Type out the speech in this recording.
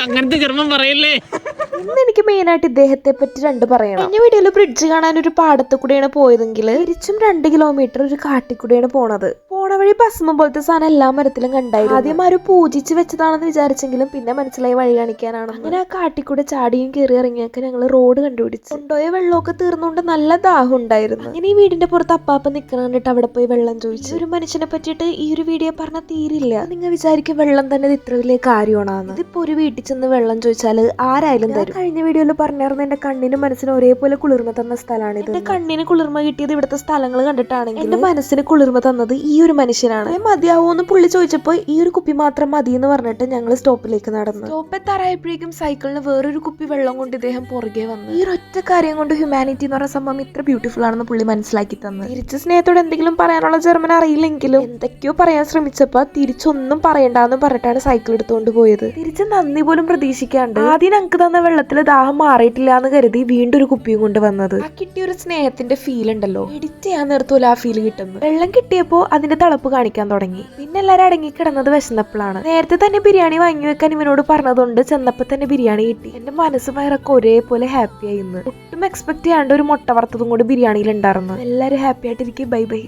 അങ്ങനത്തെ ജർമ്മൻ പറയല്ലേ. ഇന്ന് എനിക്ക് മെയിനായിട്ട് ഇദ്ദേഹത്തെ പറ്റി രണ്ട് പറയണം. കഴിഞ്ഞ വീഡിയോയിൽ ബ്രിഡ്ജ് കാണാൻ ഒരു പാടത്തു കൂടെയാണ് പോയതെങ്കിൽ തിരിച്ചും 2 കിലോമീറ്റർ ഒരു കാട്ടിക്കൂടെയാണ് പോണത്. പോണ വഴി ഭസ്മ പോലത്തെ സാധനം എല്ലാ മരത്തിലും കണ്ടായിരുന്നു. ആദ്യം ആരും പൂജിച്ച് വെച്ചതാണെന്ന് വിചാരിച്ചെങ്കിലും പിന്നെ മനസ്സിലായി വഴി കാണിക്കാനാണ്. അങ്ങനെ ആ കാട്ടിക്കൂടെ ചാടിയും കയറി ഇറങ്ങിയൊക്കെ ഞങ്ങൾ റോഡ് കണ്ടുപിടിച്ചു. കൊണ്ടുപോയ വെള്ളമൊക്കെ തീർന്നുകൊണ്ട് നല്ല ദാഹം ഉണ്ടായിരുന്നു. അങ്ങനെ ഈ വീടിന്റെ പുറത്ത് അപ്പാപ്പ നിൽക്കണ കണ്ടിട്ട് അവിടെ പോയി വെള്ളം ചോദിച്ചു. ഒരു മനുഷ്യനെ പറ്റിയിട്ട് ഈ ഒരു വീഡിയോ പറഞ്ഞാൽ തീരില്ല. നിങ്ങൾ വിചാരിക്കും വെള്ളം തന്നെ ഇത്ര വലിയ കാര്യമാണെന്ന്. ഇതിപ്പോ ഒരു വീട്ടിൽ ചെന്ന് വെള്ളം ചോദിച്ചാൽ ആരായാലും തരും. കഴിഞ്ഞ വീഡിയോയിൽ പറഞ്ഞായിരുന്നു എന്റെ കണ്ണിനും മനസ്സിനും ഒരേപോലെ കുളിർമ തന്ന സ്ഥലമാണിത്. എന്റെ കണ്ണിന് കുളിർമ കിട്ടിയത് ഇവിടുത്തെ സ്ഥലങ്ങൾ കണ്ടിട്ടാണെങ്കിൽ എന്റെ മനസ്സിന് കുളിർമ തന്നത് ഈ ഒരു മനുഷ്യനാണ്. മതിയാവോന്ന് പുള്ളി ചോദിച്ചപ്പോ ഈ ഒരു കുപ്പി മാത്രം മതി എന്ന് പറഞ്ഞിട്ട് ഞങ്ങൾ സ്റ്റോപ്പിലേക്ക് നടന്നു. സ്റ്റോപ്പ് എത്താറായപ്പോഴേക്കും സൈക്കിളിന് വേറൊരു കുപ്പി വെള്ളം കൊണ്ട് ഇദ്ദേഹം പുറകെ വന്നു. ഈ ഒറ്റ കാര്യം കൊണ്ട് ഹ്യൂമാനിറ്റി എന്ന് പറയുന്ന സംഭവം ഇത്ര ബ്യൂട്ടിഫുൾ ആണെന്ന് പുള്ളി മനസ്സിലാക്കി തന്നു. തിരിച്ച് സ്നേഹത്തോട് എന്തെങ്കിലും പറയാനുള്ള ജർമ്മൻ അറിയില്ലെങ്കിലും എന്തൊക്കെയോ പറയാൻ ശ്രമിച്ചപ്പോ തിരിച്ചൊന്നും പറയണ്ടെന്ന് പറഞ്ഞിട്ടാണ് സൈക്കിൾ എടുത്തുകൊണ്ട് പോയത്. തിരിച്ച് നന്ദി പോലും പ്രതീക്ഷിക്കാണ്ട് ആദ്യം ഞങ്ങൾക്ക് തന്ന വെള്ളത്തിൽ ദാഹം മാറിയിട്ടില്ല എന്ന് കരുതി വീണ്ടും ഒരു കുപ്പിയും കൊണ്ട് വന്നത്. ആ കിട്ടിയ ഒരു സ്നേഹത്തിന്റെ ഫീൽ ഉണ്ടല്ലോ, എഡിറ്റ് ചെയ്യാൻ നിർത്തൂല ആ ഫീൽ കിട്ടുന്നു. വെള്ളം കിട്ടിയപ്പോ അതിന്റെ തളപ്പ് കാണിക്കാൻ തുടങ്ങി. പിന്നെ എല്ലാരും അടങ്ങി കിടന്നത് വിശന്നപ്പോഴാണ്. നേരത്തെ തന്നെ ബിരിയാണി വാങ്ങി വെക്കാൻ ഇവനോട് പറഞ്ഞതുകൊണ്ട് ചെന്നപ്പോ തന്നെ ബിരിയാണി കിട്ടി. എന്റെ മനസ്സ് വയറൊക്കെ ഒരേപോലെ ഹാപ്പി ആയിരുന്നു. ഒട്ടും എക്സ്പെക്ട് ചെയ്യാണ്ട് ഒരു മുട്ട വറുത്തതും കൂടി ബിരിയാണിയിൽ ഉണ്ടായിരുന്നു. എല്ലാരും ഹാപ്പി ആയിട്ടിരിക്കും. Bye by.